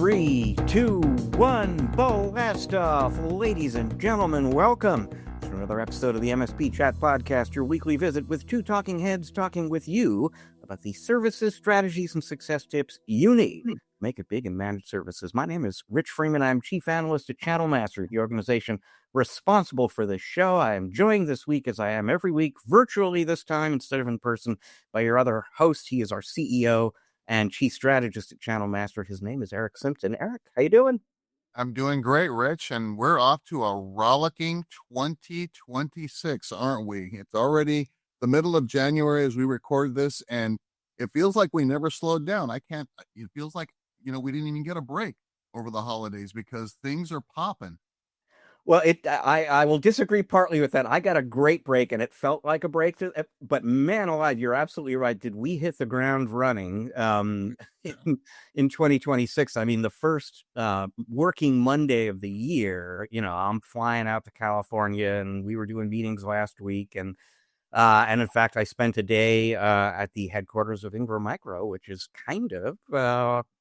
Three, two, one, blast off. Ladies and gentlemen, welcome to another episode of the MSP Chat Podcast, your weekly visit with two talking heads talking with you about the services, strategies, and success tips you need to make it big in managed services. My name is Rich Freeman. I'm Chief Analyst at Channel Master, the organization responsible for this show. I am joined this week, as I am every week, virtually this time instead of in person, by your other host. He is our CEO and Chief Strategist at Channel Master. His name is Eric Simpson. Eric, how you doing? I'm doing great, Rich, and we're off to a rollicking 2026, aren't we? It's already the middle of January as we record this, and it feels like we never slowed down. It feels like, we didn't even get a break over the holidays because things are popping. Well, I will disagree partly with that. I got a great break, and it felt like a break. But man alive, you're absolutely right. Did we hit the ground running in 2026? I mean, the first working Monday of the year, I'm flying out to California, and we were doing meetings last week. And in fact, I spent a day at the headquarters of Ingram Micro, which is kind of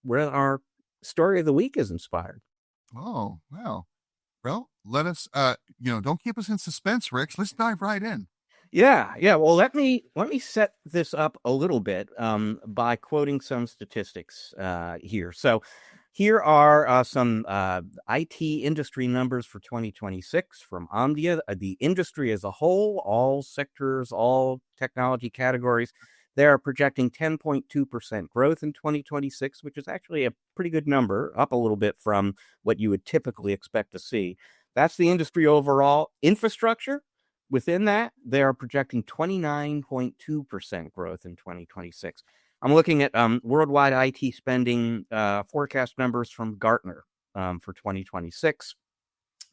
where our story of the week is inspired. Oh, wow. Well, let us, don't keep us in suspense, Rich. Let's dive right in. Yeah. Well, let me set this up a little bit by quoting some statistics here. So here are some IT industry numbers for 2026 from Omdia. The industry as a whole, all sectors, all technology categories, they are projecting 10.2% growth in 2026, which is actually a pretty good number, up a little bit from what you would typically expect to see. That's the industry overall. Infrastructure, within that, they are projecting 29.2% growth in 2026. I'm looking at worldwide IT spending forecast numbers from Gartner for 2026,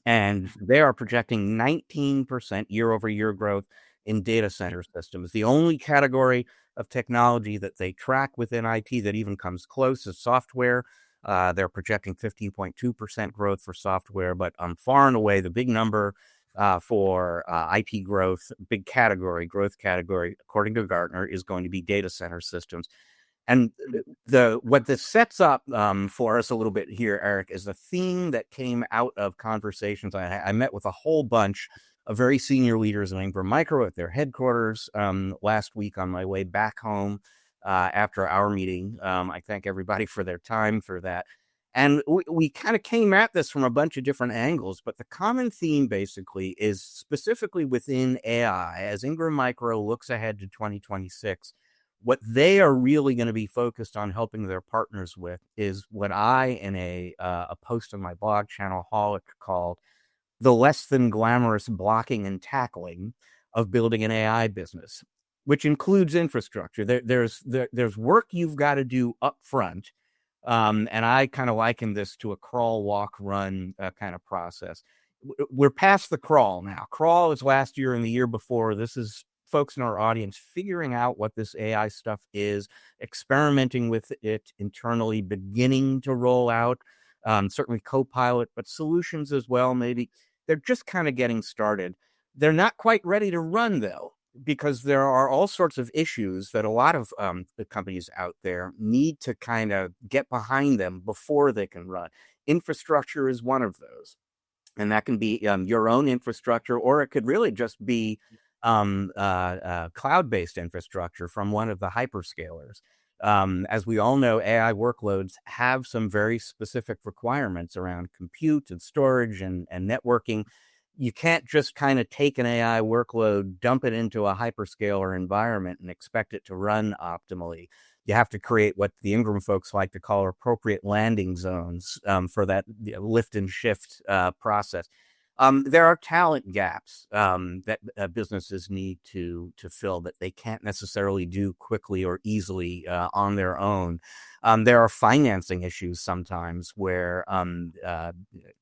and they are projecting 19% year-over-year growth in data center systems. The only category of technology that they track within IT that even comes close is software. They're projecting 15.2% growth for software, but far and away the big number for IT growth, growth category, according to Gartner, is going to be data center systems. And what this sets up for us a little bit here, Eric, is a theme that came out of conversations. I met with a whole bunch of very senior leaders in Ingram Micro at their headquarters last week on my way back home after our meeting. I thank everybody for their time for that. And we kind of came at this from a bunch of different angles, but the common theme basically is specifically within AI, as Ingram Micro looks ahead to 2026, what they are really going to be focused on helping their partners with is what I, in a post on my blog, Channelholic, called the less than glamorous blocking and tackling of building an AI business, which includes infrastructure. There's work you've got to do up front. And I kind of liken this to a crawl, walk, run kind of process. We're past the crawl now. Crawl is last year and the year before. This is folks in our audience figuring out what this AI stuff is, experimenting with it internally, beginning to roll out, certainly Copilot, but solutions as well, maybe. They're just kind of getting started. They're not quite ready to run, though, because there are all sorts of issues that a lot of the companies out there need to kind of get behind them before they can run. Infrastructure is one of those. And that can be your own infrastructure, or it could really just be cloud-based infrastructure from one of the hyperscalers. As we all know, AI workloads have some very specific requirements around compute and storage and networking. You can't just kind of take an AI workload, dump it into a hyperscaler environment and expect it to run optimally. You have to create what the Ingram folks like to call appropriate landing zones for that lift and shift process. There are talent gaps that businesses need to fill that they can't necessarily do quickly or easily on their own. There are financing issues sometimes where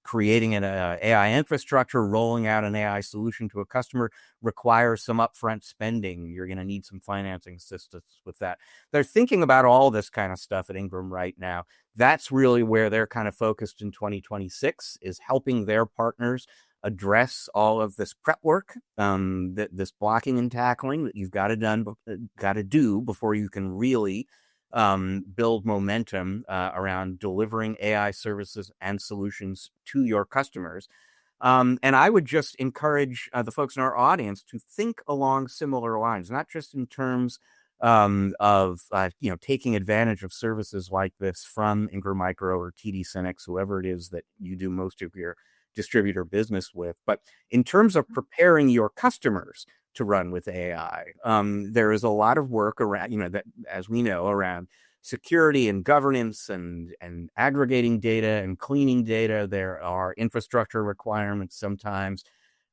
creating an AI infrastructure, rolling out an AI solution to a customer requires some upfront spending. You're going to need some financing assistance with that. They're thinking about all this kind of stuff at Ingram right now. That's really where they're kind of focused in 2026, is helping their partners address all of this prep work, this blocking and tackling that you've got to do before you can really build momentum around delivering AI services and solutions to your customers. And I would just encourage the folks in our audience to think along similar lines, not just in terms of taking advantage of services like this from Ingram Micro or TD SYNNEX, whoever it is that you do most of your distributor business with, but in terms of preparing your customers to run with AI. There is a lot of work around, that, as we know, around security and governance and aggregating data and cleaning data. There are infrastructure requirements sometimes.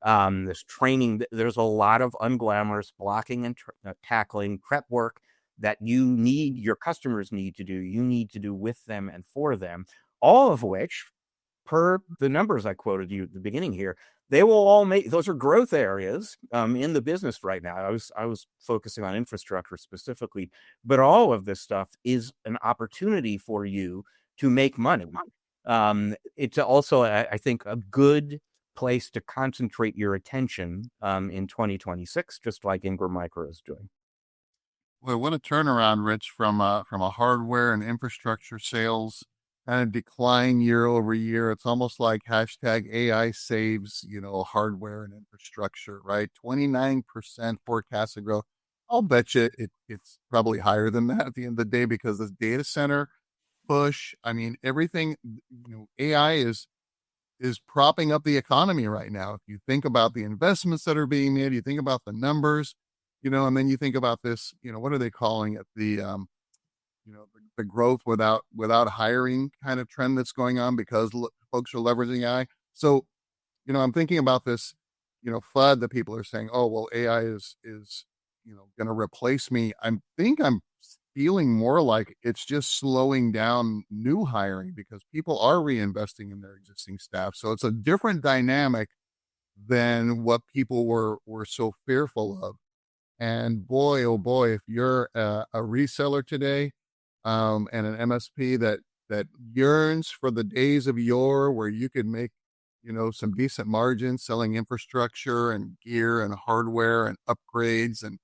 There's training. There's a lot of unglamorous blocking and tackling prep work that your customers need to do. You need to do with them and for them, all of which, per the numbers I quoted you at the beginning here, they will all make, those are growth areas in the business right now. I was focusing on infrastructure specifically, but all of this stuff is an opportunity for you to make money. It's also, I think, a good place to concentrate your attention in 2026, just like Ingram Micro is doing. Well, what a turnaround, Rich, from a hardware and infrastructure sales kind of decline year over year. It's almost like hashtag AI saves, hardware and infrastructure, right? 29% forecasted growth. I'll bet you it's probably higher than that at the end of the day, because this data center push, I mean, everything, AI is propping up the economy right now. If you think about the investments that are being made, you think about the numbers, and then you think about this, what are they calling it? The growth without hiring kind of trend that's going on because folks are leveraging AI. So, I'm thinking about this, FUD that people are saying, oh, well, AI is going to replace me. I'm feeling more like it's just slowing down new hiring because people are reinvesting in their existing staff. So it's a different dynamic than what people were so fearful of. And boy, oh boy, if you're a reseller today, and an MSP that yearns for the days of yore where you could make, some decent margins selling infrastructure and gear and hardware and upgrades and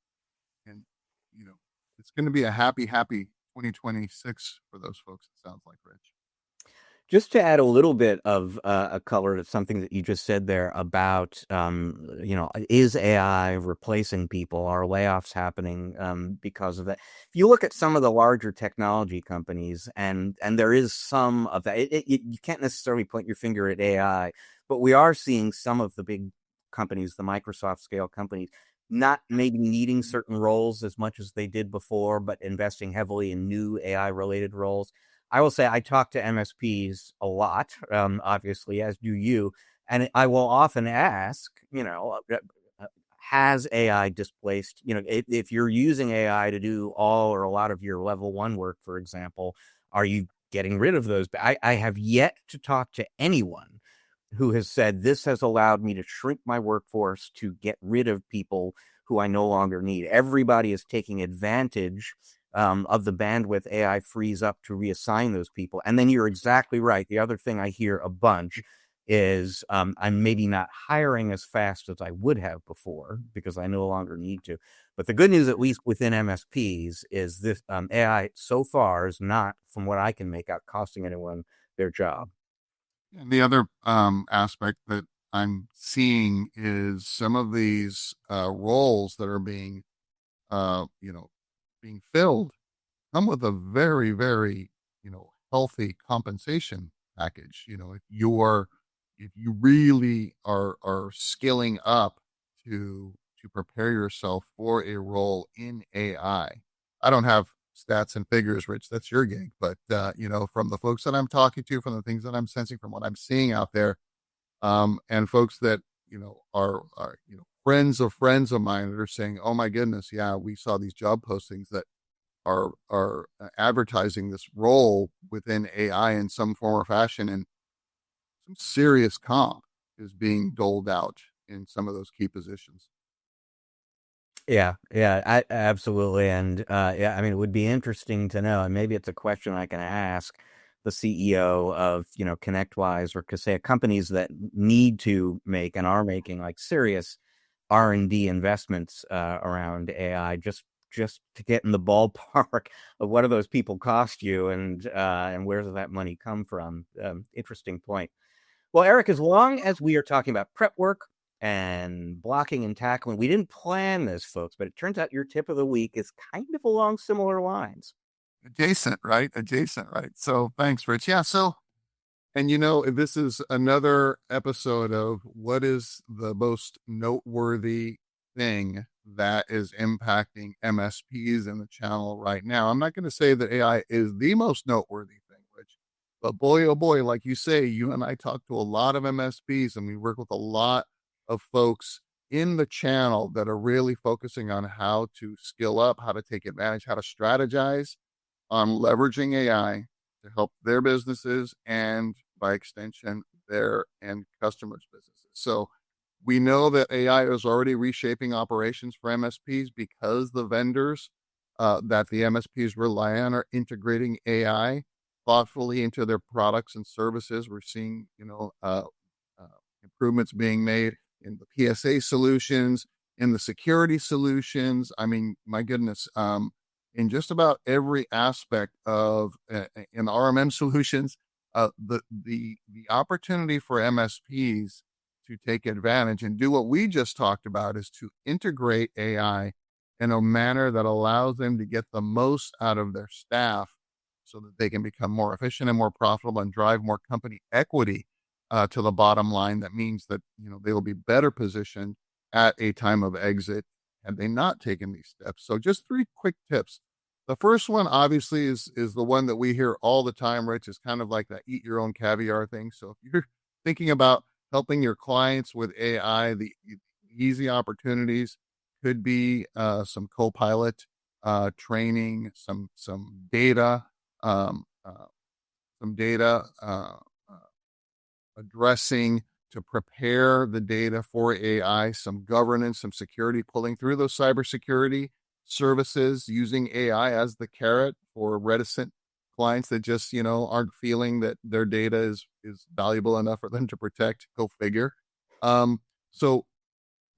it's going to be a happy 2026 for those folks. It sounds like, Rich. Just to add a little bit of a color to something that you just said there about, is AI replacing people? Are layoffs happening because of that? If you look at some of the larger technology companies, and there is some of that, you can't necessarily point your finger at AI, but we are seeing some of the big companies, the Microsoft scale companies, not maybe needing certain roles as much as they did before, but investing heavily in new AI related roles. I will say I talk to MSPs a lot, obviously, as do you, and I will often ask, has AI displaced, if you're using AI to do all or a lot of your level one work, for example, are you getting rid of those? I have yet to talk to anyone who has said this has allowed me to shrink my workforce to get rid of people who I no longer need. Everybody is taking advantage of the bandwidth AI frees up to reassign those people. And then you're exactly right. The other thing I hear a bunch is I'm maybe not hiring as fast as I would have before because I no longer need to. But the good news, at least within MSPs, is this AI so far is not, from what I can make out, costing anyone their job. And the other aspect that I'm seeing is some of these roles that are being filled come with a very, very, healthy compensation package. If you really are scaling up to prepare yourself for a role in AI. I don't have stats and figures, Rich. That's your gig. But from the folks that I'm talking to, from the things that I'm sensing, from what I'm seeing out there, and folks that are friends of mine that are saying, "Oh my goodness, yeah, we saw these job postings that are advertising this role within AI in some form or fashion, and some serious comp is being doled out in some of those key positions." Yeah, absolutely. And yeah, I mean, it would be interesting to know, and maybe it's a question I can ask the CEO of, ConnectWise or Kaseya, companies that need to make and are making like serious R&D investments around AI, just just to get in the ballpark of what do those people cost you, and where does that money come from? Interesting point. Well, Eric, as long as we are talking about prep work and blocking and tackling, we didn't plan this, folks, but it turns out your tip of the week is kind of along similar lines. Adjacent, right? Adjacent, right? So thanks, Rich. Yeah. So, and you know, this is another episode of what is the most noteworthy thing that is impacting MSPs in the channel right now. I'm not going to say that AI is the most noteworthy thing, Rich, but boy, oh boy, like you say, you and I talk to a lot of MSPs and we work with a lot of folks in the channel that are really focusing on how to skill up, how to take advantage, how to strategize on leveraging AI to help their businesses and by extension, their end customers' businesses. So we know that AI is already reshaping operations for MSPs because the vendors that the MSPs rely on are integrating AI thoughtfully into their products and services. We're seeing, uh, improvements being made in the PSA solutions, in the security solutions. I mean, my goodness, in just about every aspect of in RMM solutions, the opportunity for MSPs to take advantage and do what we just talked about is to integrate AI in a manner that allows them to get the most out of their staff so that they can become more efficient and more profitable and drive more company equity to the bottom line. That means that, they will be better positioned at a time of exit had they not taken these steps. So just 3 quick tips. The first one obviously is the one that we hear all the time, Rich, is kind of like that eat your own caviar thing. So if you're thinking about helping your clients with AI, the easy opportunities could be some co-pilot training, some data, um, uh, some data addressing to prepare the data for AI, some governance, some security, pulling through those cybersecurity services, using AI as the carrot for reticent clients that just, aren't feeling that their data is valuable enough for them to protect. Go figure. So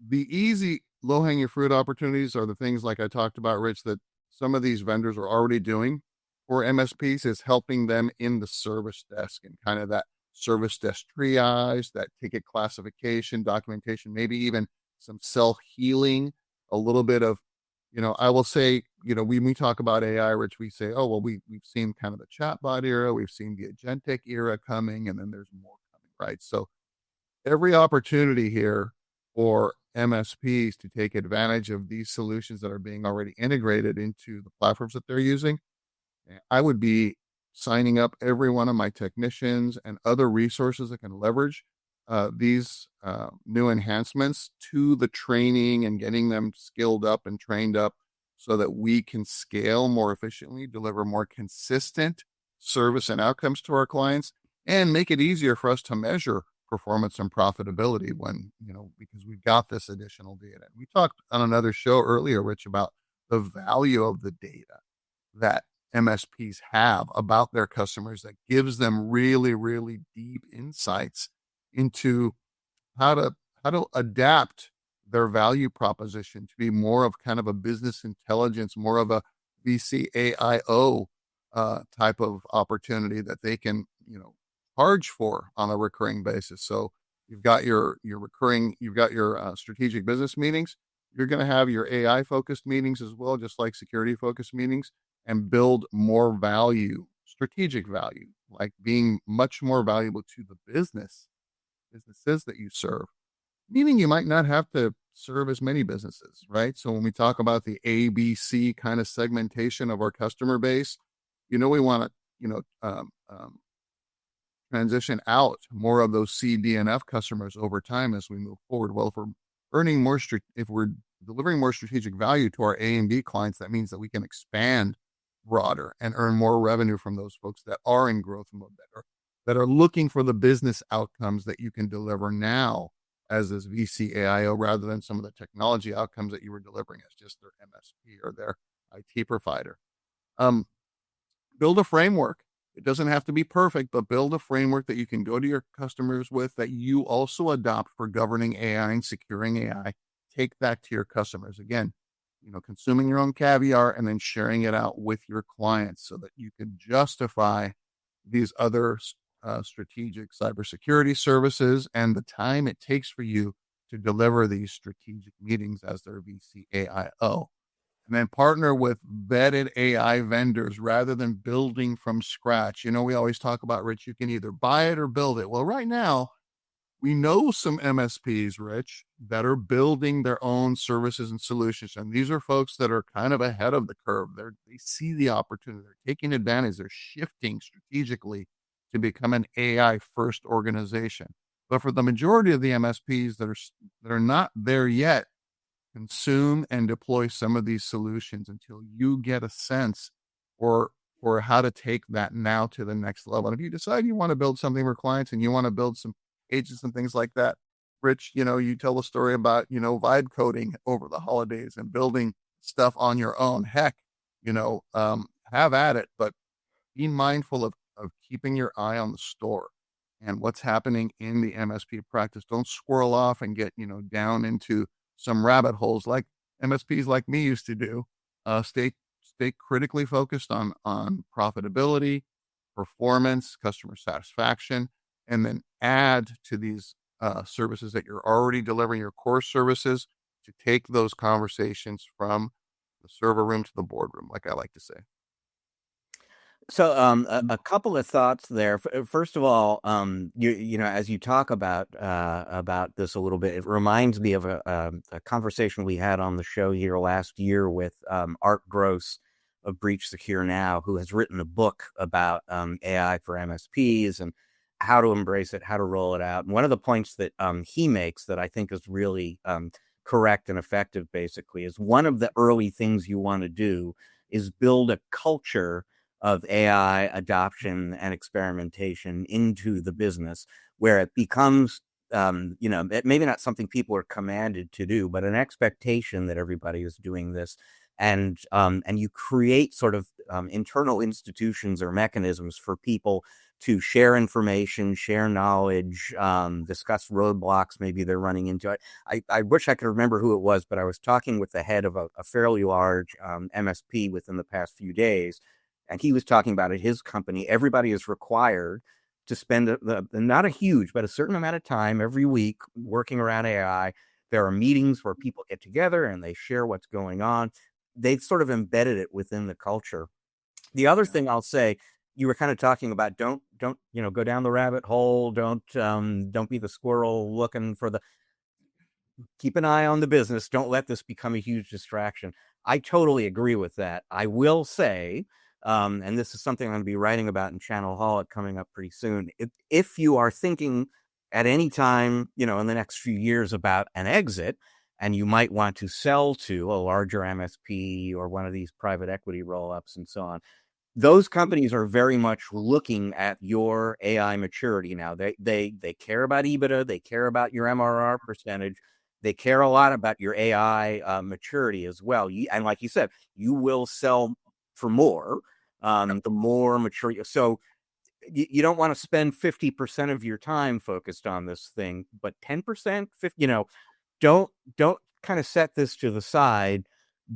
the easy low hanging fruit opportunities are the things like I talked about, Rich, that some of these vendors are already doing for MSPs is helping them in the service desk and kind of that service desk triage, that ticket classification, documentation, maybe even some self healing, a little bit of, I will say, when we talk about AI, Rich, we say, oh, well, we've seen kind of the chatbot era, we've seen the agentic era coming, and then there's more coming, right? So every opportunity here for MSPs to take advantage of these solutions that are being already integrated into the platforms that they're using, I would be signing up every one of my technicians and other resources that can leverage these new enhancements to the training and getting them skilled up and trained up so that we can scale more efficiently, deliver more consistent service and outcomes to our clients, and make it easier for us to measure performance and profitability when, because we've got this additional data. We talked on another show earlier, Rich, about the value of the data that MSPs have about their customers that gives them really, really deep insights into how to adapt their value proposition to be more of kind of a business intelligence, more of a VCAIO type of opportunity that they can, charge for on a recurring basis. So you've got your strategic business meetings. You're going to have your AI focused meetings as well, just like security focused meetings, and build more value, strategic value, like being much more valuable to the businesses that you serve, meaning you might not have to serve as many businesses, right? So when we talk about the ABC kind of segmentation of our customer base, we want to, transition out more of those C, D, and F customers over time as we move forward. Well, if we're earning more, if we're delivering more strategic value to our A and B clients, that means that we can expand broader and earn more revenue from those folks that are in growth mode, that are looking for the business outcomes that you can deliver now as this VCAIO rather than some of the technology outcomes that you were delivering as just their MSP or their IT provider. Build a framework. It doesn't have to be perfect, but build a framework that you can go to your customers with that you also adopt for governing AI and securing AI. Take that to your customers. Again, consuming your own caviar and then sharing it out with your clients so that you can justify these other strategic cybersecurity services and the time it takes for you to deliver these strategic meetings as their VCAIO. And then partner with vetted AI vendors rather than building from scratch. We always talk about, Rich, you can either buy it or build it. Well, right now, we know some MSPs, Rich, that are building their own services and solutions. And these are folks that are kind of ahead of the curve. They see the opportunity. They're taking advantage. They're shifting strategically to become an AI first organization. But for the majority of the MSPs that are not there yet, consume and deploy some of these solutions until you get a sense for how to take that now to the next level. And if you decide you want to build something for clients and you want to build some agents and things like that, Rich, you tell a story about, vibe coding over the holidays and building stuff on your own. Heck, have at it, but be mindful of keeping your eye on the store and what's happening in the MSP practice. Don't squirrel off and get, down into some rabbit holes like MSPs like me used to do. Stay critically focused on profitability, performance, customer satisfaction, and then add to these services that you're already delivering, your core services, to take those conversations from the server room to the boardroom, like I like to say. So, a couple of thoughts there. First of all, as you talk about this a little bit, it reminds me of a conversation we had on the show here last year with Art Gross of Breach Secure Now, who has written a book about AI for MSPs and how to embrace it, how to roll it out. And one of the points that he makes that I think is really correct and effective, basically, is one of the early things you want to do is build a culture of AI adoption and experimentation into the business where it becomes, maybe not something people are commanded to do, but an expectation that everybody is doing this. And you create sort of internal institutions or mechanisms for people to share information, share knowledge, discuss roadblocks maybe they're running into. I wish I could remember who it was, but I was talking with the head of a fairly large MSP within the past few days, and he was talking about at his company, everybody is required to spend not a huge, but a certain amount of time every week working around AI. There are meetings where people get together and they share what's going on. They've sort of embedded it within the culture. The other thing I'll say, you were kind of talking about don't go down the rabbit hole. Don't be the squirrel looking for the. Keep an eye on the business. Don't let this become a huge distraction. I totally agree with that. I will say, and this is something I'm going to be writing about in Channel Hall coming up pretty soon. If you are thinking at any time, in the next few years about an exit, and you might want to sell to a larger MSP or one of these private equity roll-ups and so on, those companies are very much looking at your AI maturity now. They care about EBITDA, they care about your MRR percentage, they care a lot about your AI maturity as well. And like you said, you will sell for more the more mature. So you don't want to spend 50% of your time focused on this thing, but 10%, 50, don't kind of set this to the side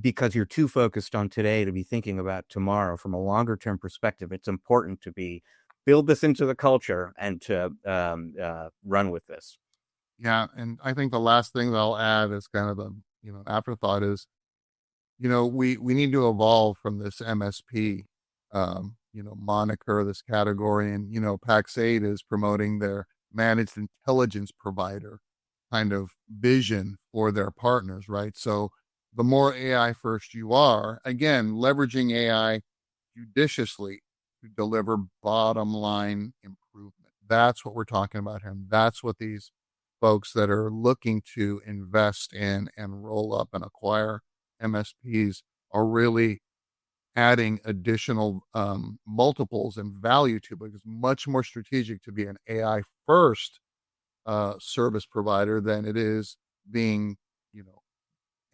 because you're too focused on today to be thinking about tomorrow. From a longer term perspective, it's important to build this into the culture and to run with this. Yeah, and I think the last thing that I'll add is kind of a afterthought is, we need to evolve from this MSP moniker, this category, and Pax8 is promoting their managed intelligence provider kind of vision for their partners, right? So the more AI first you are, again, leveraging AI judiciously to deliver bottom line improvement. That's what we're talking about here. And that's what these folks that are looking to invest in and roll up and acquire MSPs are really adding additional multiples and value to, because it's much more strategic to be an AI first service provider than it is being,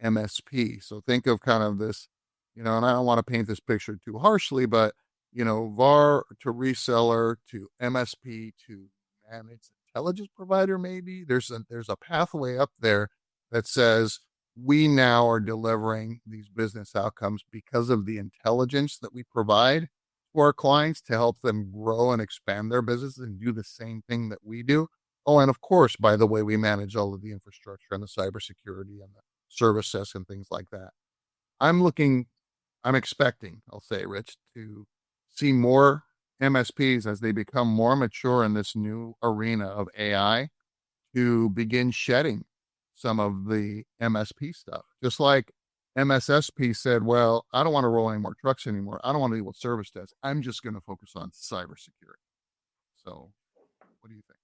MSP. So think of kind of this, and I don't want to paint this picture too harshly, but, VAR to reseller to MSP to managed intelligence provider, maybe there's a pathway up there that says, we now are delivering these business outcomes because of the intelligence that we provide to our clients to help them grow and expand their business and do the same thing that we do. Oh, and of course, by the way, we manage all of the infrastructure and the cybersecurity and the service desk and things like that. I'm looking, I'm expecting, I'll say, Rich, to see more MSPs as they become more mature in this new arena of AI to begin shedding some of the MSP stuff. Just like MSSP said, well, I don't want to roll any more trucks anymore. I don't want to deal with service desks. I'm just going to focus on cybersecurity. So, what do you think?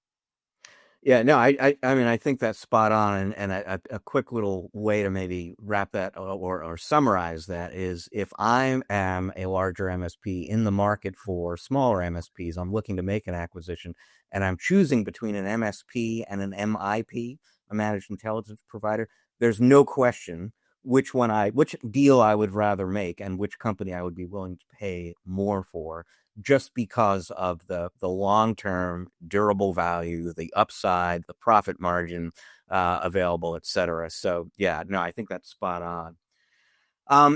Yeah, no, I mean, I think that's spot on. And a quick little way to maybe wrap that or summarize that is if I am a larger MSP in the market for smaller MSPs, I'm looking to make an acquisition and I'm choosing between an MSP and an MIP, a managed intelligence provider. There's no question which deal I would rather make and which company I would be willing to pay more for just because of the long-term durable value, the upside, the profit margin available, et cetera. So yeah, no, I think that's spot on.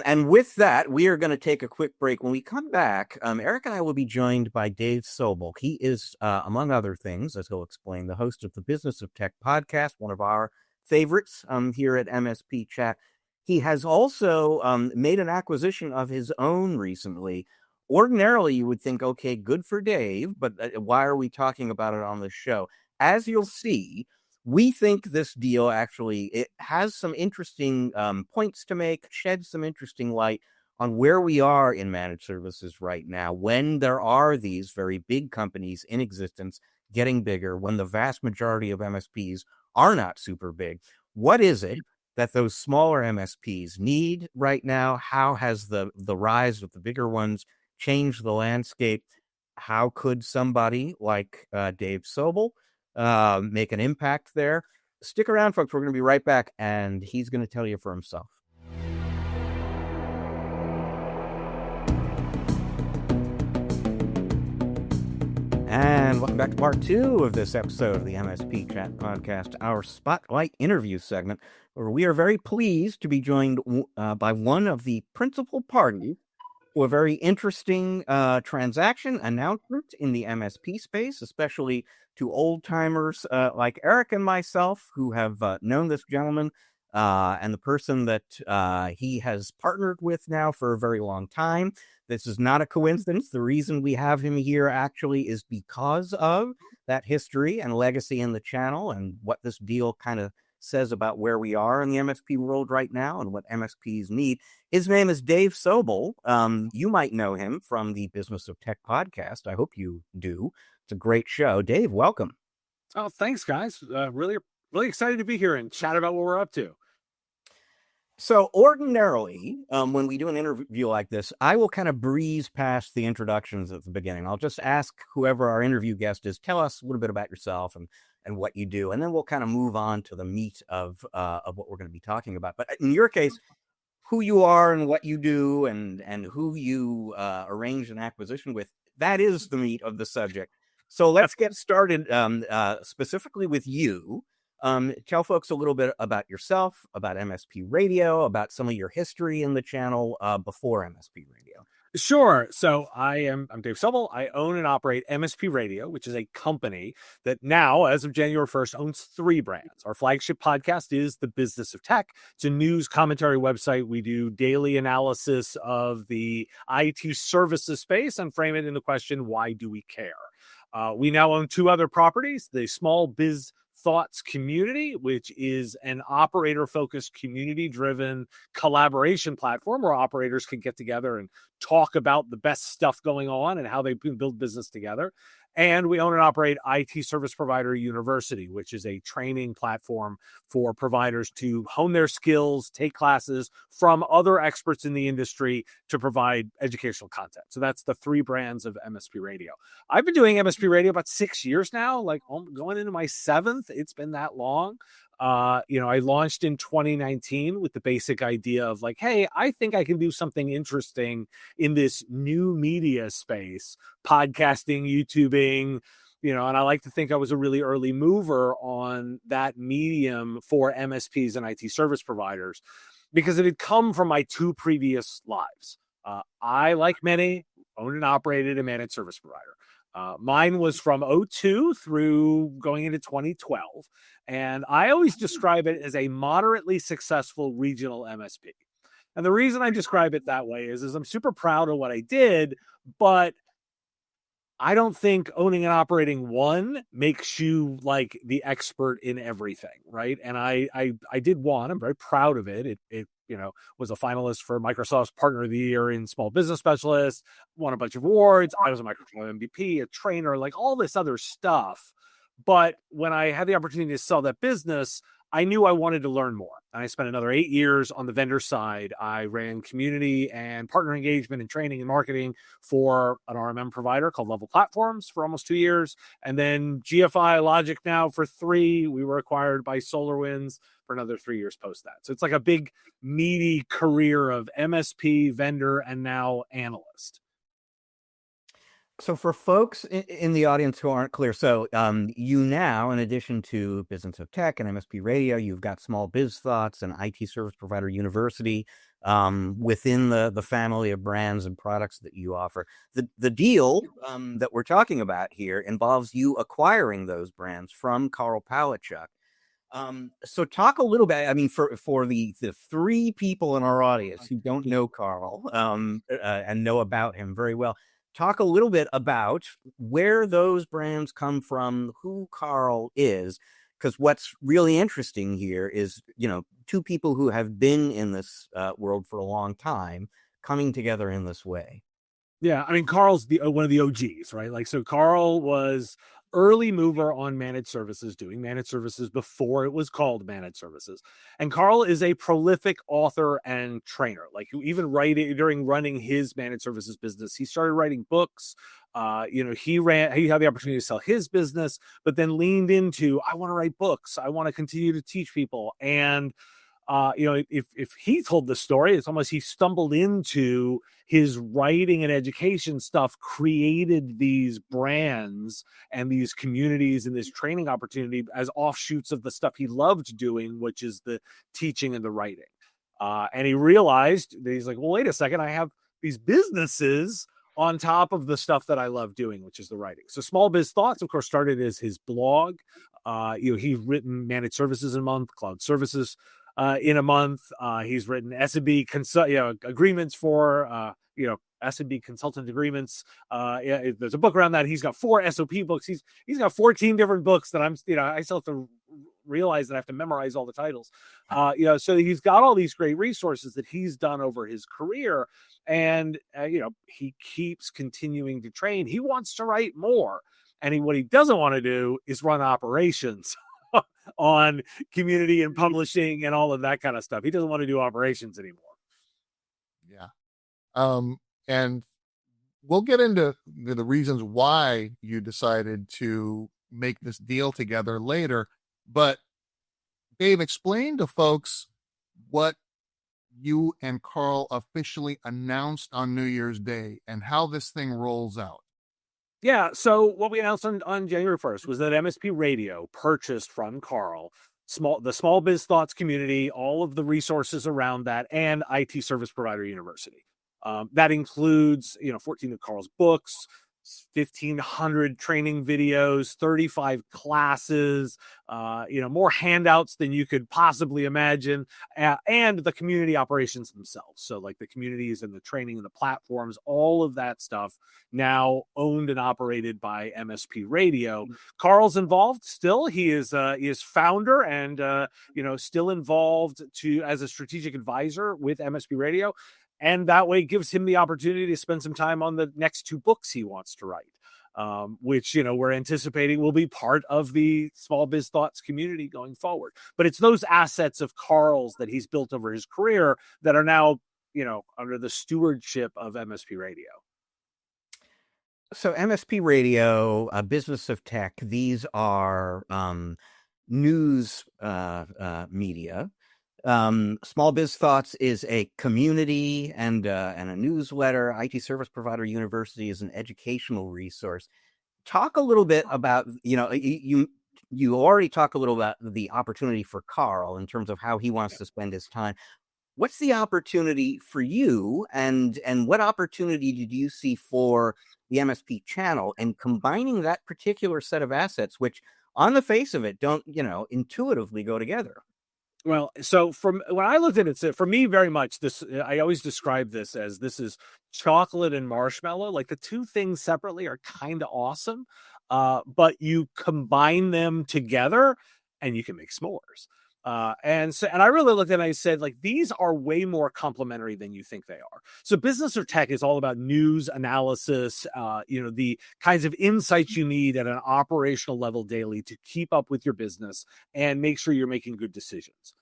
And with that, we are going to take a quick break. When we come back, Eric and I will be joined by Dave Sobel. He is, among other things, as he'll explain, the host of the Business of Tech podcast, one of our favorites here at MSP Chat. He has also made an acquisition of his own recently. Ordinarily, you would think, okay, good for Dave, but why are we talking about it on the show? As you'll see, we think this deal actually it has some interesting points to make, sheds some interesting light on where we are in managed services right now, when there are these very big companies in existence getting bigger, when the vast majority of MSPs are not super big. What is it that those smaller MSPs need right now? How has the rise of the bigger ones changed the landscape? How could somebody like Dave Sobel make an impact there? Stick around, folks. We're going to be right back, and he's going to tell you for himself. And welcome back to part 2 of this episode of the MSP Chat podcast, our spotlight interview segment, where we are very pleased to be joined by one of the principal parties to a very interesting transaction announcement in the MSP space, especially to old timers like Eric and myself who have known this gentleman and the person that he has partnered with now for a very long time. This is not a coincidence. The reason we have him here actually is because of that history and legacy in the channel and what this deal kind of says about where we are in the MSP world right now and what MSPs need. His name is Dave Sobel. You might know him from the Business of Tech podcast. I hope you do. It's a great show. Dave, welcome. Oh, thanks, guys. Really excited to be here and chat about what we're up to. So ordinarily, when we do an interview like this, I will kind of breeze past the introductions at the beginning. I'll just ask whoever our interview guest is, tell us a little bit about yourself and what you do, and then we'll kind of move on to the meat of what we're going to be talking about. But in your case, who you are and what you do and who you arrange an acquisition with, that is the meat of the subject. So let's get started specifically with you. Tell folks a little bit about yourself, about MSP Radio, about some of your history in the channel before MSP Radio. Sure. So I'm Dave Sobel. I own and operate MSP Radio, which is a company that now, as of January 1st, owns 3 brands. Our flagship podcast is The Business of Tech. It's a news commentary website. We do daily analysis of the IT services space and frame it in the question, why do we care? We now own 2 other properties, the Small Biz Thoughts Community, which is an operator-focused, community-driven collaboration platform where operators can get together and talk about the best stuff going on and how they build business together. And we own and operate IT Service Provider University, which is a training platform for providers to hone their skills, take classes from other experts in the industry to provide educational content. So that's the 3 brands of MSP Radio. I've been doing MSP Radio about 6 years now, like going into my 7th. It's been that long. I launched in 2019 with the basic idea of like, hey, I think I can do something interesting in this new media space, podcasting, YouTubing, and I like to think I was a really early mover on that medium for MSPs and IT service providers because it had come from my two previous lives. I, like many, owned and operated a managed service provider. Mine was from '02 through going into 2012. And I always describe it as a moderately successful regional MSP. And the reason I describe it that way is I'm super proud of what I did, but I don't think owning and operating one makes you like the expert in everything, right? And I did one. I'm very proud of it. It was a finalist for Microsoft's Partner of the Year in Small Business Specialist, won a bunch of awards. I was a Microsoft MVP, a trainer, like all this other stuff. But when I had the opportunity to sell that business, I knew I wanted to learn more. And I spent another 8 years on the vendor side. I ran community and partner engagement and training and marketing for an RMM provider called Level Platforms for almost 2 years. And then GFI Logic Now for 3. We were acquired by SolarWinds for another 3 years post that. So it's like a big, meaty career of MSP, vendor, and now analyst. So for folks in the audience who aren't clear, so you now, in addition to Business of Tech and MSP Radio, you've got Small Biz Thoughts and IT Service Provider University within the family of brands and products that you offer. The deal that we're talking about here involves you acquiring those brands from Carl Palachuk. So talk a little bit, I mean, for the three people in our audience who don't know Carl and know about him very well, talk a little bit about where those brands come from, who Carl is, because what's really interesting here is, two people who have been in this world for a long time coming together in this way. Yeah, I mean, Carl's one of the OGs, right? Like, so Carl was early mover on managed services, doing managed services before it was called managed services. And Carl is a prolific author and trainer. Like, even during running his managed services business, he started writing books. He had the opportunity to sell his business, but then leaned into, I want to write books. I want to continue to teach people. And if he told the story, it's almost he stumbled into his writing and education stuff, created these brands and these communities and this training opportunity as offshoots of the stuff he loved doing, which is the teaching and the writing. And he realized that he's like, well, wait a second, I have these businesses on top of the stuff that I love doing, which is the writing. So Small Biz Thoughts, of course, started as his blog. He's written managed services in a month, cloud services in a month. He's written S&B agreements for S&B consultant agreements. There's a book around that. He's got 4 SOP books. He's got 14 different books that I still have to realize that I have to memorize all the titles. So he's got all these great resources that he's done over his career, and he keeps continuing to train. He wants to write more, and what he doesn't want to do is run operations on community and publishing and all of that kind of stuff. He doesn't want to do operations anymore. Yeah. And we'll get into the reasons why you decided to make this deal together later. But Dave, explain to folks what you and Carl officially announced on New Year's Day and how this thing rolls out. Yeah, so what we announced on January 1st was that MSP Radio purchased from Carl the Small Biz Thoughts community, all of the resources around that, and IT Service Provider University. That includes, 14 of Carl's books, 1,500 training videos, 35 classes, more handouts than you could possibly imagine, and the community operations themselves. So like the communities and the training and the platforms, all of that stuff now owned and operated by MSP Radio. Carl's involved still. He is founder and, still involved as a strategic advisor with MSP Radio. And that way gives him the opportunity to spend some time on the next 2 books he wants to write, which, we're anticipating will be part of the Small Biz Thoughts community going forward. But it's those assets of Carl's that he's built over his career that are now, under the stewardship of MSP Radio. So MSP Radio, Business of Tech, these are news media. Small Biz Thoughts is a community and a newsletter. IT Service Provider University is an educational resource. talk a little bit about, you already talk a little about the opportunity for Carl in terms of how he wants to spend his time. What's the opportunity for you, and what opportunity did you see for the MSP channel, and combining that particular set of assets, which on the face of it don't, intuitively go together? Well, so from when I looked at it, for me, very much this, I always describe this as this is chocolate and marshmallow. Like the two things separately are kind of awesome, but you combine them together and you can make s'mores. And I really looked at it and I said, like, these are way more complementary than you think they are. So business of tech is all about news analysis, the kinds of insights you need at an operational level daily to keep up with your business and make sure you're making good decisions.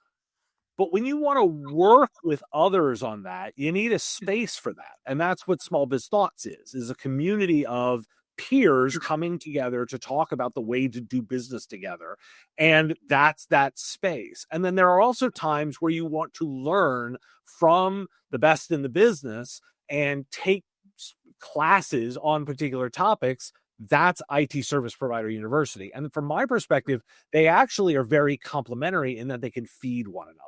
But when you want to work with others on that, you need a space for that. And that's what Small Biz Thoughts is a community of peers coming together to talk about the way to do business together. And that's that space. And then there are also times where you want to learn from the best in the business and take classes on particular topics. That's IT Service Provider University. And from my perspective, they actually are very complementary in that they can feed one another.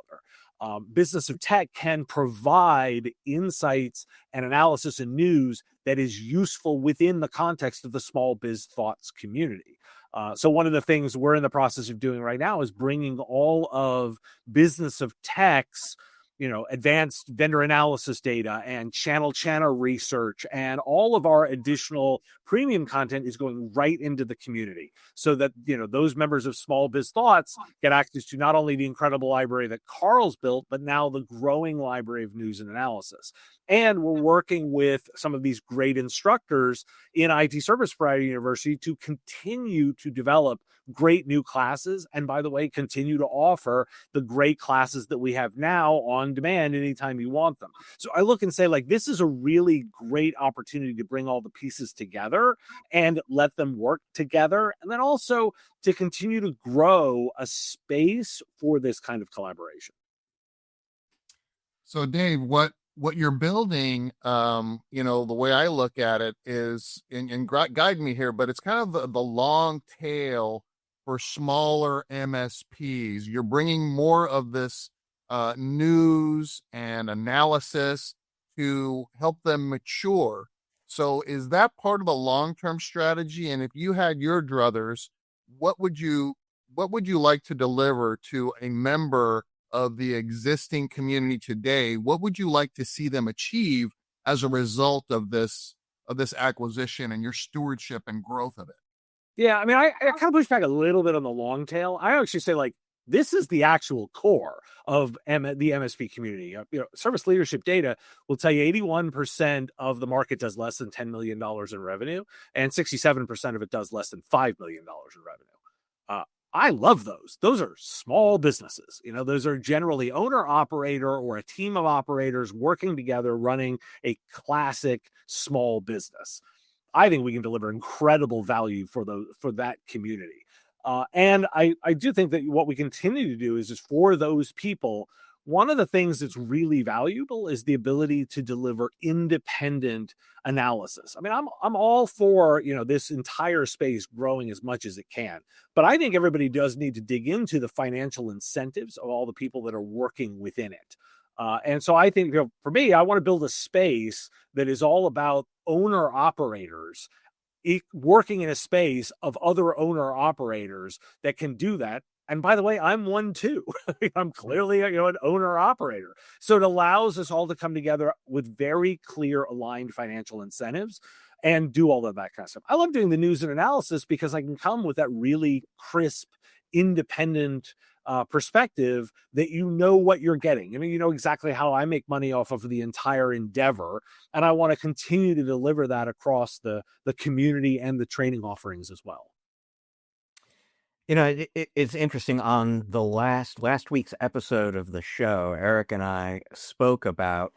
Business of Tech can provide insights and analysis and news that is useful within the context of the Small Biz Thoughts community. So one of the things we're in the process of doing right now is bringing all of Business of Tech's advanced vendor analysis data and channel research, and all of our additional premium content is going right into the community so that, those members of Small Biz Thoughts get access to not only the incredible library that Carl's built, but now the growing library of news and analysis. And we're working with some of these great instructors in IT Service Provider University to continue to develop great new classes. And by the way, continue to offer the great classes that we have now on demand anytime you want them. So I look and say, like, this is a really great opportunity to bring all the pieces together and let them work together. And then also to continue to grow a space for this kind of collaboration. So Dave, what you're building, the way I look at it is, and guide me here, but it's kind of the long tail for smaller MSPs. You're bringing more of this news and analysis to help them mature. So is that part of a long-term strategy? And if you had your druthers, what would you like to deliver to a member of the existing community today? What would you like to see them achieve as a result of this acquisition and your stewardship and growth of it? Yeah, I mean, I kind of push back a little bit on the long tail. I actually say, like, this is the actual core of the MSP community. Service leadership data will tell you 81% of the market does less than $10 million in revenue, and 67% of it does less than $5 million in revenue. I love those. Those are small businesses. Those are generally owner operator or a team of operators working together, running a classic small business. I think we can deliver incredible value for that community. And I do think that what we continue to do is just for those people, one of the things that's really valuable is the ability to deliver independent analysis. I mean, I'm all for, this entire space growing as much as it can, but I think everybody does need to dig into the financial incentives of all the people that are working within it. And so I think, for me, I want to build a space that is all about owner operators working in a space of other owner operators that can do that. And by the way, I'm one too. I'm clearly, an owner operator. So it allows us all to come together with very clear aligned financial incentives and do all of that kind of stuff. I love doing the news and analysis because I can come with that really crisp, independent perspective that what you're getting. You know exactly how I make money off of the entire endeavor. And I want to continue to deliver that across the community and the training offerings as well. It's interesting. On the last week's episode of the show, Eric and I spoke about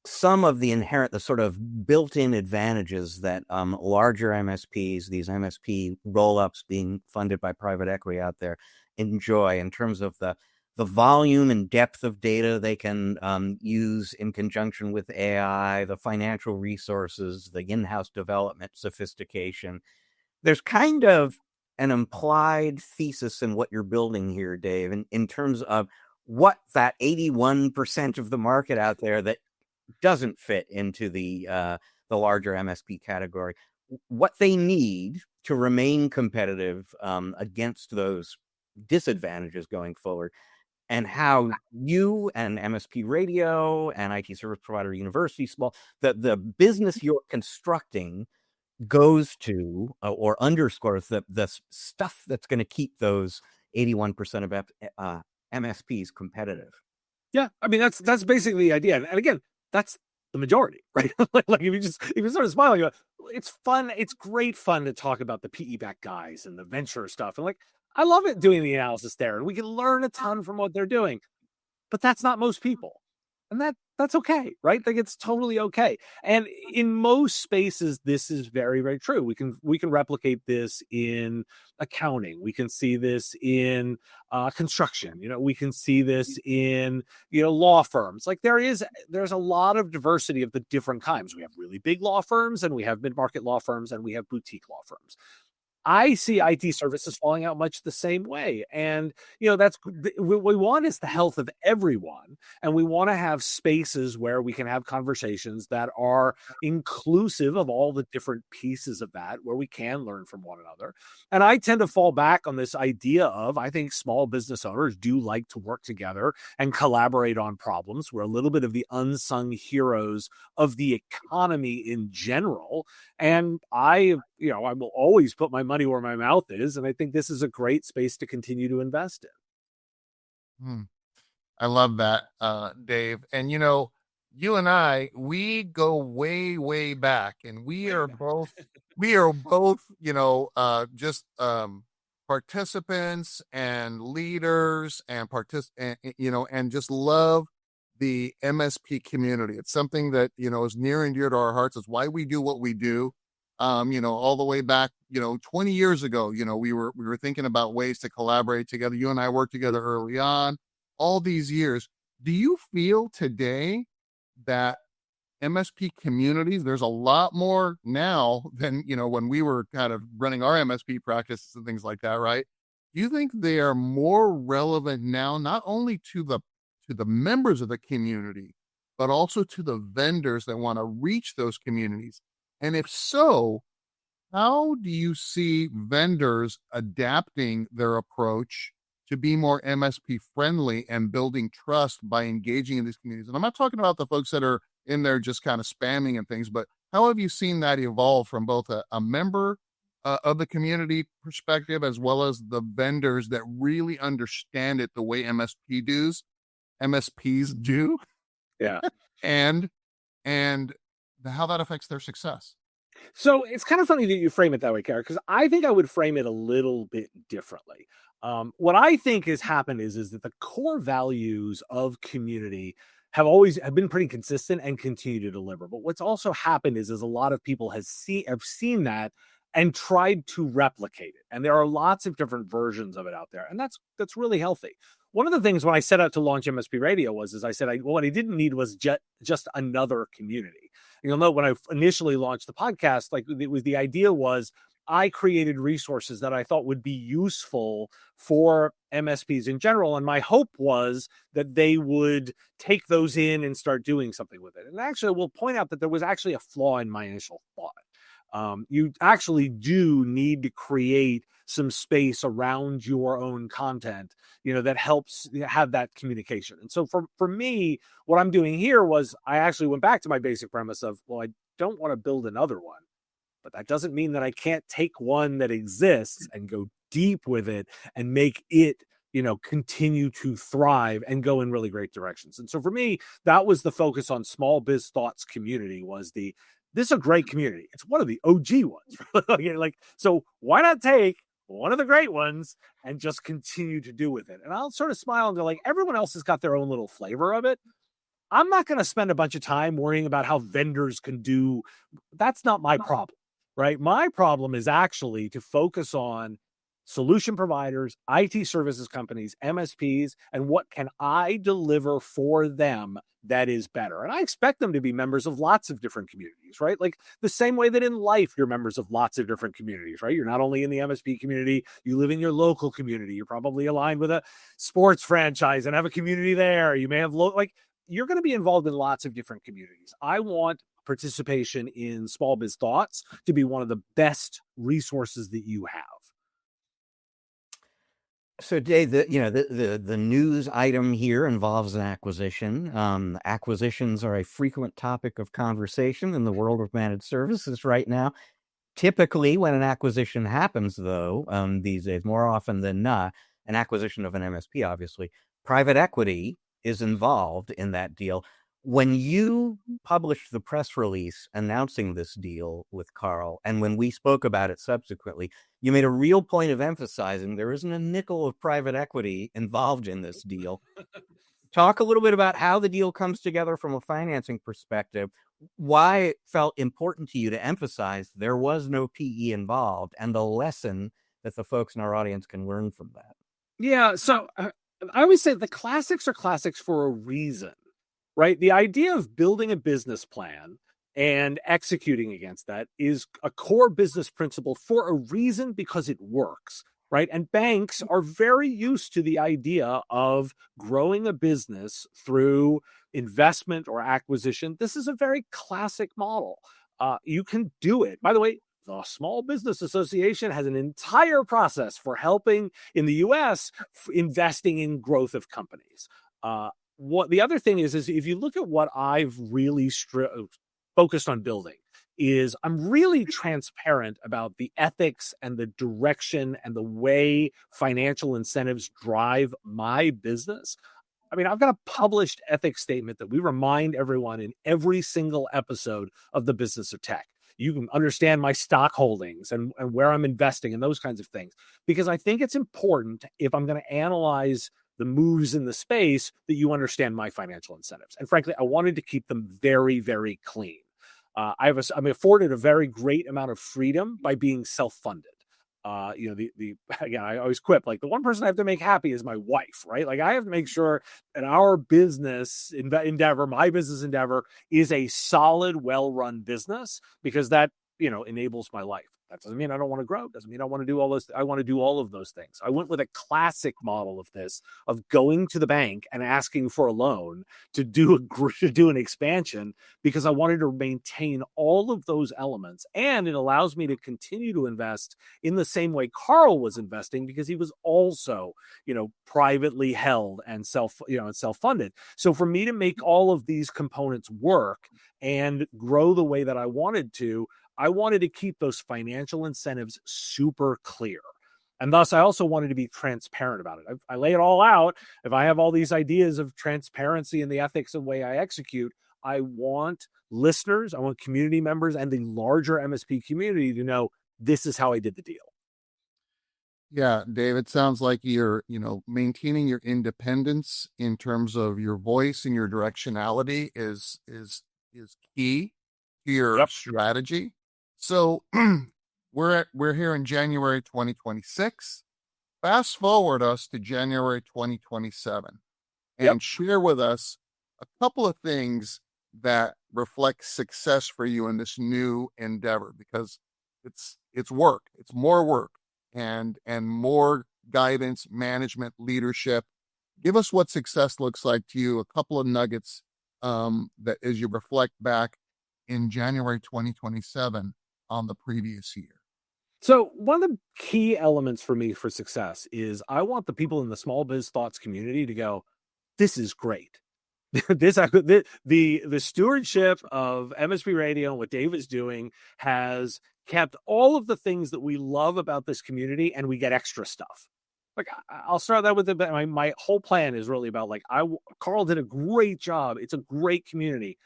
some of the sort of built-in advantages that larger MSPs, these MSP roll-ups being funded by private equity out there, enjoy in terms of the volume and depth of data they can use in conjunction with AI, the financial resources, the in-house development sophistication. there's kind of an implied thesis in what you're building here, Dave, in terms of what that 81% of the market out there that doesn't fit into the larger MSP category, what they need to remain competitive against those disadvantages going forward, and how you and MSP Radio and IT Service Provider University Small, the business you're constructing goes to or underscores the stuff that's going to keep those 81% of MSPs competitive. Yeah, I mean that's basically the idea, and again, that's the majority, right? Like if you sort of smile, you go, it's fun. It's great fun to talk about the PE backed guys and the venture stuff, and like I love it doing the analysis there, and we can learn a ton from what they're doing. But that's not most people. And that's okay, right? Like it's totally okay. And in most spaces, this is very, very true. We can replicate this in accounting. We can see this in construction. We can see this in law firms. Like there's a lot of diversity of the different kinds. We have really big law firms, and we have mid-market law firms, and we have boutique law firms. I see IT services falling out much the same way. And, that's what we want is the health of everyone. And we want to have spaces where we can have conversations that are inclusive of all the different pieces of that, where we can learn from one another. And I tend to fall back on this idea of, I think small business owners do like to work together and collaborate on problems. We're a little bit of the unsung heroes of the economy in general. And I will always put my money where my mouth is. And I think this is a great space to continue to invest in. I love that, Dave. And, you and I, we go way, way back, and we are both, just participants and leaders and and just love the MSP community. It's something that, is near and dear to our hearts. It's why we do what we do. All the way back, 20 years ago, we were thinking about ways to collaborate together. You and I worked together early on, all these years. Do you feel today that MSP communities, there's a lot more now than, when we were kind of running our MSP practices and things like that, right? Do you think they are more relevant now, not only to the members of the community, but also to the vendors that want to reach those communities? And if so, how do you see vendors adapting their approach to be more MSP friendly and building trust by engaging in these communities? And I'm not talking about the folks that are in there just kind of spamming and things, but how have you seen that evolve from both a member of the community perspective, as well as the vendors that really understand it the way MSPs do? Yeah. and how that affects their success. So it's kind of funny that you frame it that way, Kara, because I think I would frame it a little bit differently. What I think has happened is that the core values of community have been pretty consistent and continue to deliver. But what's also happened is a lot of people have seen that and tried to replicate it. And there are lots of different versions of it out there. And that's really healthy. One of the things when I set out to launch MSP Radio was I said, what I didn't need was just another community. You'll know when I initially launched the podcast, the idea was I created resources that I thought would be useful for MSPs in general. And my hope was that they would take those in and start doing something with it. And actually, we'll point out that there was actually a flaw in my initial thought. You actually do need to create some space around your own content, that helps have that communication. And so for me, what I'm doing here was I actually went back to my basic premise of, well, I don't want to build another one, but that doesn't mean that I can't take one that exists and go deep with it and make it, continue to thrive and go in really great directions. And so for me, that was the focus on Small Biz Thoughts community was this is a great community. It's one of the OG ones. So why not take one of the great ones and just continue to do with it? And I'll sort of smile and go everyone else has got their own little flavor of it. I'm not going to spend a bunch of time worrying about how vendors can do. That's not my problem, right? My problem is actually to focus on solution providers, IT services companies, MSPs, and what can I deliver for them that is better. And I expect them to be members of lots of different communities, right? Like the same way that in life, you're members of lots of different communities, right? You're not only in the MSP community, you live in your local community. You're probably aligned with a sports franchise and have a community there. You may have, you're going to be involved in lots of different communities. I want participation in Small Biz Thoughts to be one of the best resources that you have. So, Dave, the news item here involves an acquisition. Acquisitions are a frequent topic of conversation in the world of managed services right now. Typically, when an acquisition happens, though, these days, more often than not, an acquisition of an MSP, obviously, private equity is involved in that deal. When you published the press release announcing this deal with Carl, and when we spoke about it subsequently, you made a real point of emphasizing there isn't a nickel of private equity involved in this deal. Talk a little bit about how the deal comes together from a financing perspective, why it felt important to you to emphasize there was no PE involved, and the lesson that the folks in our audience can learn from that. Yeah, so I always say the classics are classics for a reason, right? The idea of building a business plan and executing against that is a core business principle for a reason, because it works, right? And banks are very used to the idea of growing a business through investment or acquisition. This is a very classic model. You can do it. By the way, the Small Business Association has an entire process for helping in the US investing in growth of companies. What the other thing is if you look at what I've really focused on building, is I'm really transparent about the ethics and the direction and the way financial incentives drive my business. I mean, I've got a published ethics statement that we remind everyone in every single episode of the Business of Tech. You can understand my stock holdings and where I'm investing and those kinds of things, because I think it's important, if I'm going to analyze the moves in the space, that you understand my financial incentives. And frankly, I wanted to keep them very, very clean. I'm afforded a very great amount of freedom by being self-funded. Again, I always quip, like, the one person I have to make happy is my wife, right? Like, I have to make sure that our business endeavor, my business endeavor, is a solid, well-run business, because that, enables my life. That doesn't mean I don't want to grow. Doesn't mean I want to do all this. I want to do all of those things. I went with a classic model of this, of going to the bank and asking for a loan to do an expansion, because I wanted to maintain all of those elements. And it allows me to continue to invest in the same way Carl was investing, because he was also, privately held and self-funded. So for me to make all of these components work and grow the way that I wanted to, I wanted to keep those financial incentives super clear. And thus, I also wanted to be transparent about it. I lay it all out. If I have all these ideas of transparency and the ethics and way I execute, I want listeners, I want community members and the larger MSP community to know this is how I did the deal. Yeah, Dave, it sounds like you're, maintaining your independence in terms of your voice and your directionality is key to your strategy. So we're here in January 2026. Fast forward us to January 2027 and share with us a couple of things that reflect success for you in this new endeavor, because it's work, it's more work and more guidance, management, leadership. Give us what success looks like to you, a couple of nuggets that as you reflect back in January 2027 on the previous year. So one of the key elements for me for success is I want the people in the Small Biz Thoughts community to go, this is great. The stewardship of MSP Radio and what Dave is doing has kept all of the things that we love about this community, and we get extra stuff. Like, I'll start that with my whole plan is really about, Carl did a great job. It's a great community,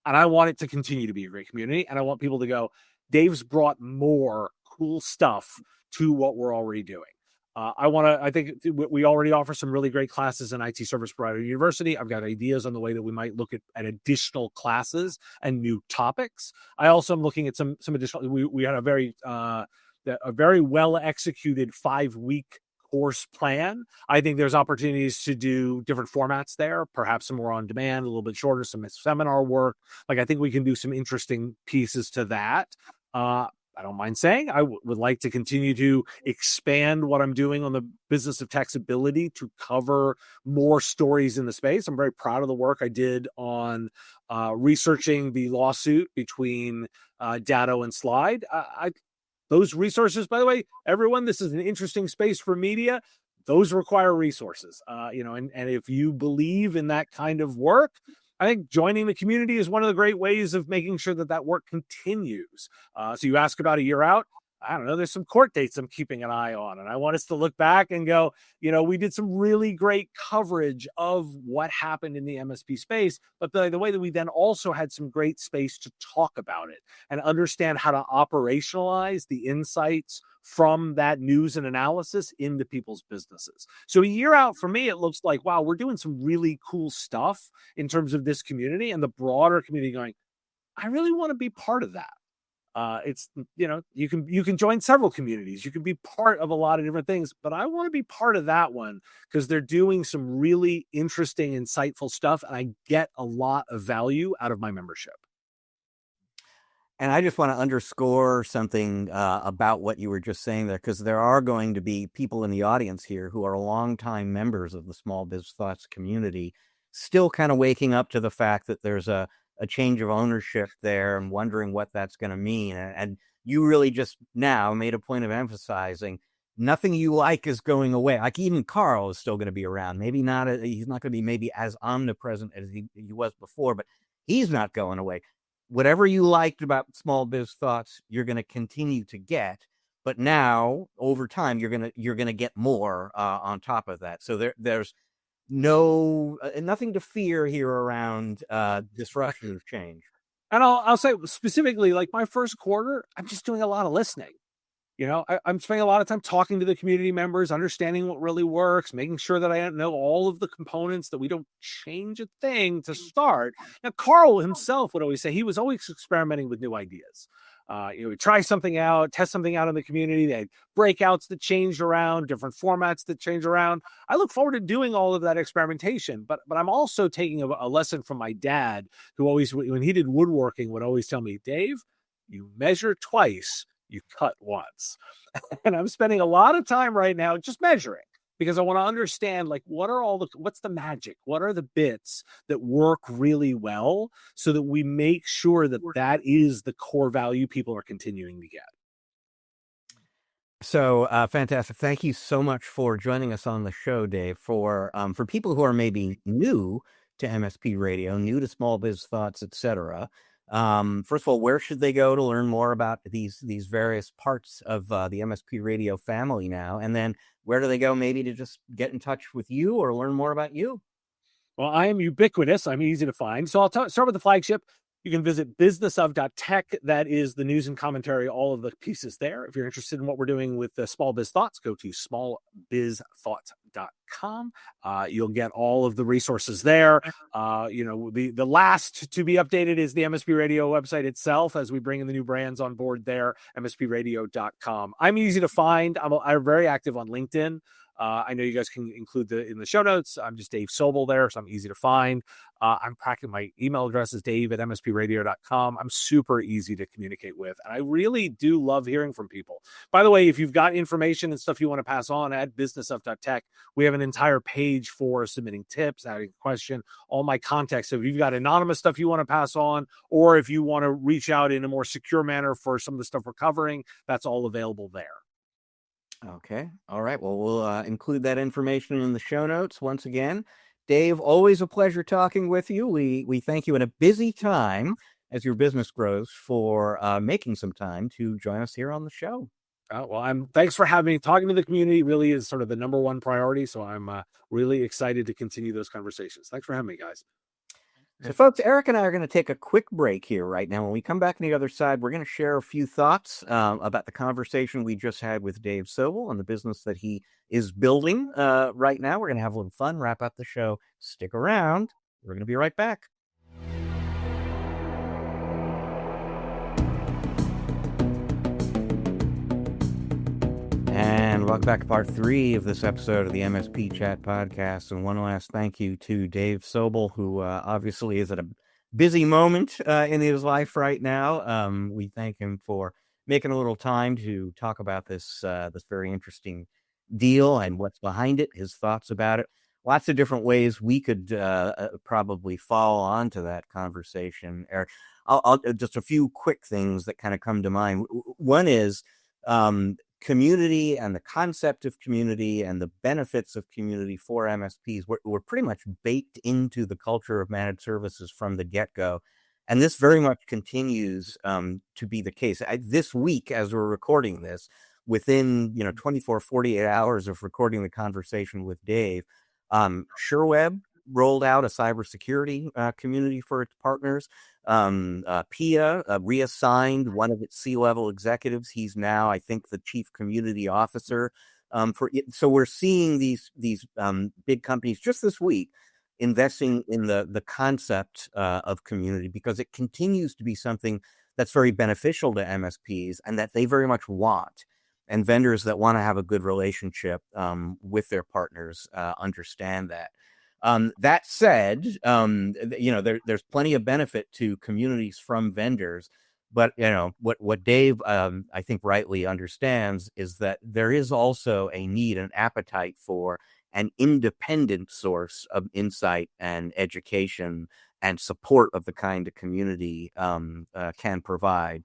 and I want it to continue to be a great community. And I want people to go, Dave's brought more cool stuff to what we're already doing. I think we already offer some really great classes in IT Service Provider University. I've got ideas on the way that we might look at additional classes and new topics. I also am looking at some additional, we had a very well executed 5-week course plan. I think there's opportunities to do different formats there, perhaps some more on demand, a little bit shorter, some seminar work. Like, I think we can do some interesting pieces to that. I don't mind saying I would like to continue to expand what I'm doing on the business of tech's ability to cover more stories in the space. I'm very proud of the work I did on researching the lawsuit between Datto and Slide. Those resources, by the way, everyone, this is an interesting space for media. Those require resources, and if you believe in that kind of work, I think joining the community is one of the great ways of making sure that work continues. So you ask about a year out. I don't know, there's some court dates I'm keeping an eye on, and I want us to look back and go, we did some really great coverage of what happened in the MSP space, but the way that we then also had some great space to talk about it and understand how to operationalize the insights from that news and analysis into people's businesses. So a year out for me, it looks like, wow, we're doing some really cool stuff in terms of this community and the broader community going, I really want to be part of that. It's, you can join several communities. You can be part of a lot of different things, but I want to be part of that one because they're doing some really interesting, insightful stuff. And I get a lot of value out of my membership. And I just want to underscore something about what you were just saying there, because there are going to be people in the audience here who are longtime members of the Small Biz Thoughts community, still kind of waking up to the fact that there's a change of ownership there and wondering what that's going to mean. And you really just now made a point of emphasizing nothing you like is going away. Like, even Carl is still going to be around. Maybe not, he's not going to be maybe as omnipresent as he was before, but he's not going away. Whatever you liked about Small Biz Thoughts, you're going to continue to get, but now over time you're going to get more on top of that. So there's nothing to fear here around disruption of change. And I'll say specifically, like my first quarter, I'm just doing a lot of listening. I'm spending a lot of time talking to the community members, understanding what really works, making sure that I know all of the components, that we don't change a thing to start. Now, Carl himself would always say he was always experimenting with new ideas. We try something out, test something out in the community. They had breakouts that changed around, different formats that change around. I look forward to doing all of that experimentation, but I'm also taking a lesson from my dad, who always, when he did woodworking, would always tell me, Dave, you measure twice, you cut once. And I'm spending a lot of time right now just measuring, because I want to understand, like, what's the magic? What are the bits that work really well so that we make sure that is the core value people are continuing to get. So fantastic. Thank you so much for joining us on the show, Dave. For people who are maybe new to MSP Radio, new to Small Biz Thoughts, etc. First of all, where should they go to learn more about these various parts of the MSP Radio family now? And then where do they go maybe to just get in touch with you or learn more about you? Well, I am ubiquitous. I'm easy to find. So I'll start with the flagship. You can visit businessof.tech. That is the news and commentary, all of the pieces there. If you're interested in what we're doing with the Small Biz Thoughts, go to smallbizthoughts.com. You'll get all of the resources there. The last to be updated is the MSP Radio website itself, as we bring in the new brands on board there, mspradio.com. I'm easy to find. I'm very active on LinkedIn. I know you guys can include in the show notes. I'm just Dave Sobel there, so I'm easy to find. I'm practicing my email address is dave@mspradio.com. I'm super easy to communicate with, and I really do love hearing from people. By the way, if you've got information and stuff you want to pass on at businessof.tech, we have an entire page for submitting tips, adding a question, all my context. So if you've got anonymous stuff you want to pass on, or if you want to reach out in a more secure manner for some of the stuff we're covering, that's all available there. Okay. All right. Well, we'll include that information in the show notes. Once again, Dave, always a pleasure talking with you. We thank you in a busy time as your business grows for making some time to join us here on the show. Thanks for having me. Talking to the community really is sort of the number one priority. So I'm really excited to continue those conversations. Thanks for having me, guys. So, folks, Eric and I are going to take a quick break here right now. When we come back on the other side, we're going to share a few thoughts about the conversation we just had with Dave Sobel and the business that he is building right now. We're going to have a little fun, wrap up the show. Stick around. We're going to be right back. And welcome back to part 3 of this episode of the MSP Chat Podcast. And one last thank you to Dave Sobel, who obviously is at a busy moment in his life right now. We thank him for making a little time to talk about this very interesting deal and what's behind it, his thoughts about it. Lots of different ways we could probably fall onto that conversation, Eric. I'll just a few quick things that kind of come to mind. One is community and the concept of community and the benefits of community for MSPs were pretty much baked into the culture of managed services from the get-go. And this very much continues to be the case. This week, as we're recording this, within 24, 48 hours of recording the conversation with Dave, SureWeb rolled out a cybersecurity community for its partners. PIA reassigned one of its C-level executives. He's now, I think, the chief community officer for it. So we're seeing these big companies just this week investing in the concept of community, because it continues to be something that's very beneficial to MSPs and that they very much want. And vendors that want to have a good relationship with their partners understand that. That said, there's plenty of benefit to communities from vendors, but what Dave I think rightly understands is that there is also a need, an appetite for an independent source of insight and education and support of the kind of community can provide.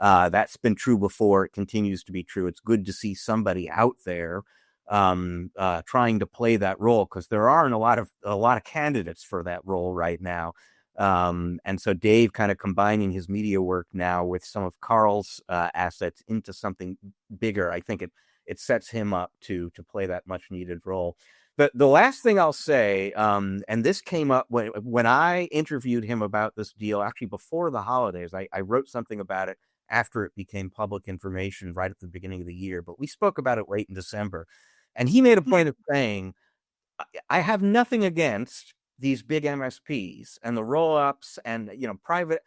That's been true before. It continues to be true. It's good to see somebody out there trying to play that role, because there aren't a lot of candidates for that role right now. And so Dave kind of combining his media work now with some of Carl's assets into something bigger, I think it sets him up to play that much needed role. The last thing I'll say, and this came up when I interviewed him about this deal, actually before the holidays. I wrote something about it after it became public information right at the beginning of the year, but we spoke about it late in December. And he made a point of saying, I have nothing against these big MSPs and the roll-ups and, private.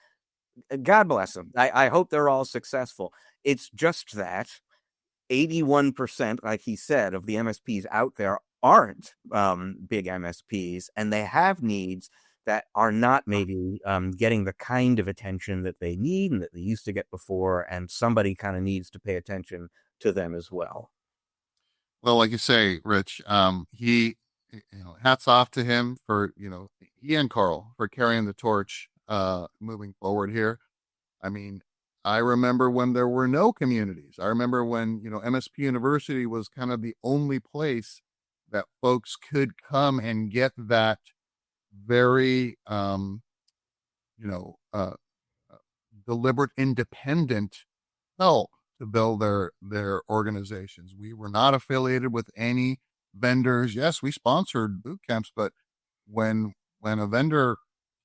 God bless them. I hope they're all successful. It's just that 81%, like he said, of the MSPs out there aren't big MSPs, and they have needs that are not maybe getting the kind of attention that they need and that they used to get before, and somebody kind of needs to pay attention to them as well. Well, like you say, Rich, he, hats off to him for, he and Carl for carrying the torch moving forward here. I mean, I remember when there were no communities. I remember when, MSP University was kind of the only place that folks could come and get that very, deliberate, independent help to build their organizations. We were not affiliated with any vendors. Yes, we sponsored boot camps, but when a vendor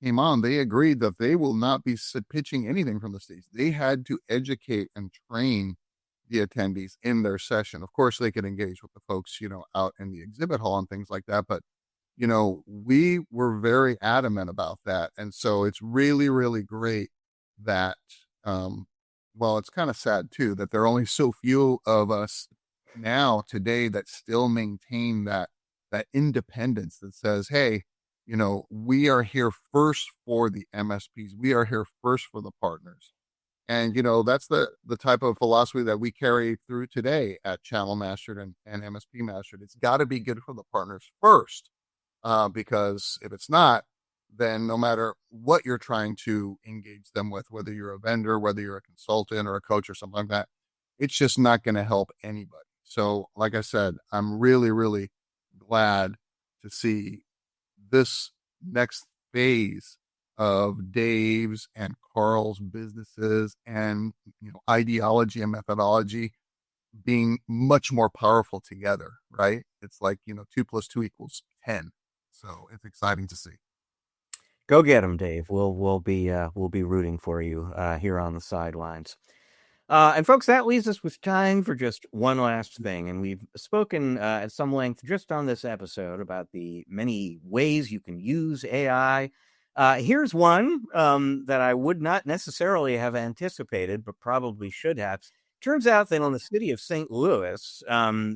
came on, they agreed that they will not be pitching anything from the stage. They had to educate and train the attendees in their session. Of course, they could engage with the folks, out in the exhibit hall and things like that. But, we were very adamant about that. And so it's really, really great that, well, it's kind of sad too, that there are only so few of us now today that still maintain that independence that says, hey, we are here first for the MSPs. We are here first for the partners. And, that's the type of philosophy that we carry through today at Channel Mastered and MSP Mastered. It's got to be good for the partners first, because if it's not, then no matter what you're trying to engage them with, whether you're a vendor, whether you're a consultant or a coach or something like that, it's just not going to help anybody. So, like I said, I'm really, really glad to see this next phase of Dave's and Carl's businesses and ideology and methodology being much more powerful together, right? It's like 2 + 2 = 10. So it's exciting to see. Go get them, Dave. We'll be rooting for you here on the sidelines. And folks, that leaves us with time for just one last thing. And we've spoken at some length just on this episode about the many ways you can use AI. Here's one that I would not necessarily have anticipated, but probably should have. Turns out that on the city of St. Louis,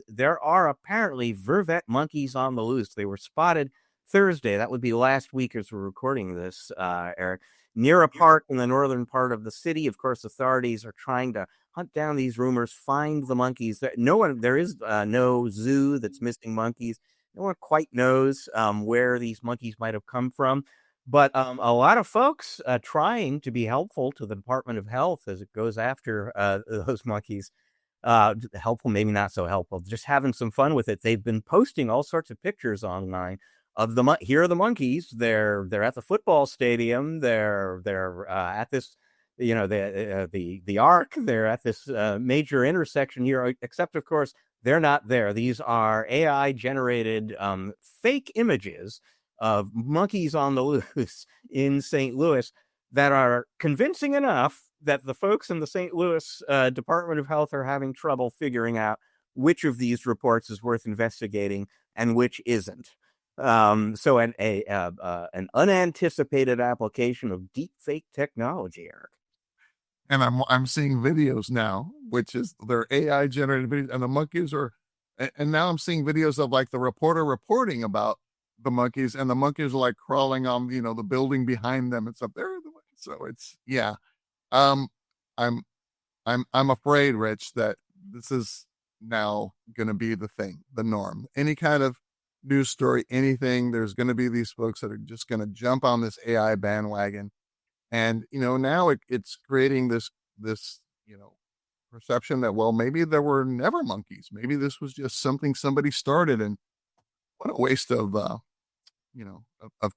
there are apparently vervet monkeys on the loose. They were spotted Thursday. That would be last week as we're recording this, Eric, near a park in the northern part of the city. Of course, authorities are trying to hunt down these rumors, find the monkeys. There is no zoo that's missing monkeys. No one quite knows where these monkeys might have come from. But a lot of folks trying to be helpful to the Department of Health as it goes after those monkeys. Helpful, maybe not so helpful. Just having some fun with it. They've been posting all sorts of pictures online of here are the monkeys. They're at the football stadium. They're at this, the Arc. They're at this major intersection here. Except, of course, they're not there. These are AI generated fake images of monkeys on the loose in St. Louis that are convincing enough that the folks in the St. Louis Department of Health are having trouble figuring out which of these reports is worth investigating and which isn't. So an unanticipated application of deepfake technology, Eric. And I'm seeing videos now, which is their AI generated videos, and the monkeys are, and now I'm seeing videos of like the reporter reporting about the monkeys, and the monkeys are like crawling on, the building behind them and stuff. So it's, yeah. I'm afraid, Rich, that this is now going to be the thing, the norm. Any kind of news story, anything, there's going to be these folks that are just going to jump on this AI bandwagon. And, now it's creating this, perception that, well, maybe there were never monkeys. Maybe this was just something somebody started, and what a waste of, of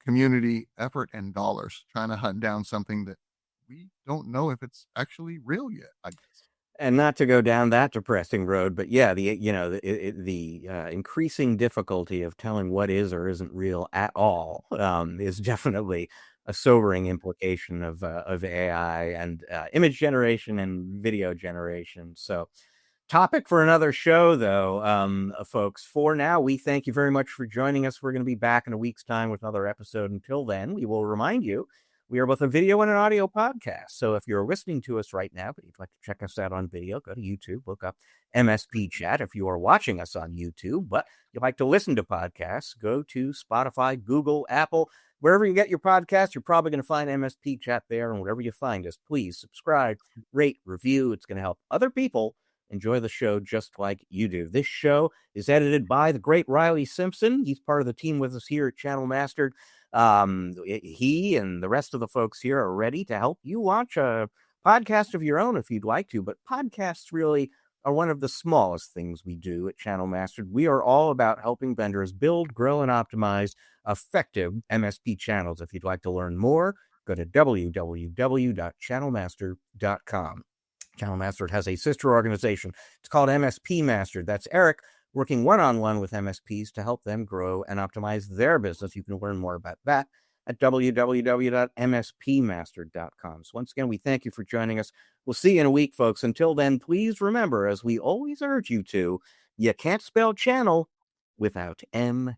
community effort and dollars trying to hunt down something that we don't know if it's actually real yet, I guess. And not to go down that depressing road, but yeah, the increasing difficulty of telling what is or isn't real at all is definitely a sobering implication of AI and image generation and video generation. So, topic for another show, though, folks. For now, we thank you very much for joining us. We're going to be back in a week's time with another episode. Until then, we will remind you we are both a video and an audio podcast. So if you're listening to us right now, but you'd like to check us out on video, go to YouTube, look up MSP Chat. If you are watching us on YouTube, but you'd like to listen to podcasts, go to Spotify, Google, Apple, wherever you get your podcast. You're probably going to find MSP Chat there. And wherever you find us, please subscribe, rate, review. It's going to help other people enjoy the show just like you do. This show is edited by the great Riley Simpson. He's part of the team with us here at Channel Mastered. He and the rest of the folks here are ready to help you launch a podcast of your own if you'd like to. But podcasts really are one of the smallest things we do at Channel Mastered. We are all about helping vendors build, grow, and optimize effective MSP channels. If you'd like to learn more, go to www.channelmaster.com. Channel Mastered has a sister organization. It's called MSP Mastered. That's Eric working one-on-one with MSPs to help them grow and optimize their business. You can learn more about that at www.mspmastered.com. So once again, we thank you for joining us. We'll see you in a week, folks. Until then, please remember, as we always urge you to, you can't spell channel without MSP.